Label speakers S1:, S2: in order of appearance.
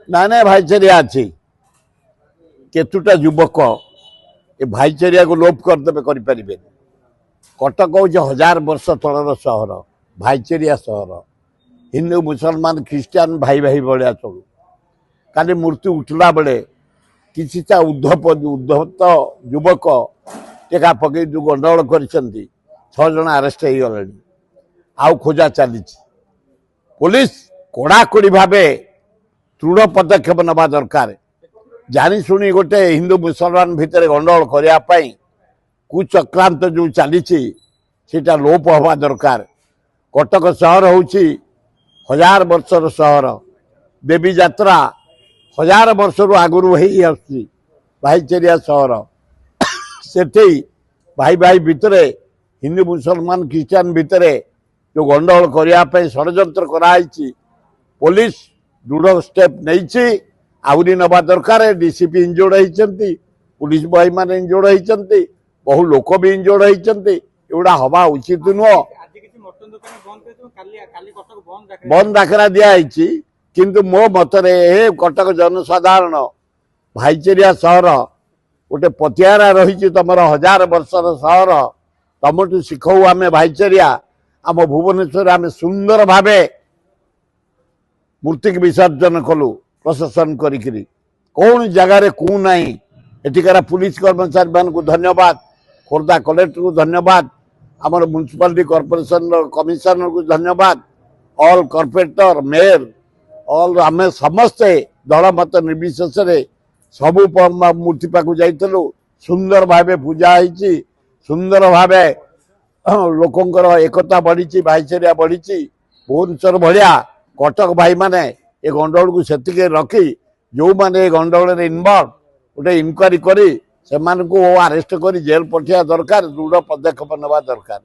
S1: ना ना भाईचारिया अच्छी केतुटा युवक ए भाईचारिया को लोप करदे करें कटक हूँ 1000 वर्ष तलर सहर भाईचारिया सहर हिंदू मुसलमान ख्रीस्टान भाई भाई भाया चलू काली मूर्ति उठला बेले किछिटा उद्धत युवक टेका पकई जो गंडगोल कर 6 जन आरेस्ट हो गले आउ खोजा चली पुलिस कड़ाकड़ी भाव दृढ़ पदक्षेप नवा दरकार जानी शुणी गोटे हिंदू मुसलमान भितर गंडगोल करने कुचक्रांत जो चली लोप हवा दरकार कटक सहर हूँ 1000 वर्षर सहर देवी यात्रा 1000 वर्ष आगुरी हो भाईचारिया सहर से भाई भाई भितर हिंदू मुसलमान ख्रीस्टान भितर जो गंडगोल करने षड्यंत्र कराई पुलिस दृढ़ स्टेप नहीं आहरी नवा दरकार डीसीपी इंजोर्ड होती पुलिस भाई मान इंजोर्ड होती बहु लोक भी इंजोर्ड होती एगुड़ा हवा उचित नुह बंद डाकरा दिखाई किंतु मो मतरे कटक जनसाधारण भाईचारिया सहर गोटे पतियारा रही तुम 1000 वर्षर सहर तुमठू शिखऊ आम भाईचारिया आम भुवनेश्वर आम सुंदर भावे मूर्ति विसर्जन कलु प्रशासन करी कौन जगार कौ ना एटिकार पुलिस कर्मचारी मान को धन्यवाद खोर्धा कलेक्टर को धन्यवाद आमर म्युनिसिपालिटी कॉर्पोरेशन कमिशनर को धन्यवाद ऑल कॉर्पोरेटर मेयर ऑल आम समस्ते दल मत निर्विशेष सबू मूर्ति पाक जाइलु सुंदर भावे पूजा होती सुंदर भावे लोकंकर एकता बढ़ी भाईचारिया बढ़ी भुवनेश्वर भाया कटक भाई माने ए गंडगोल को सेतिके रखी जो माने गंडगोल इनवल्व गोटे इनक्वारी करी से अरेस्ट कर जेल पठिया दरकार दृढ़ पदक्षेप नवा दरकार।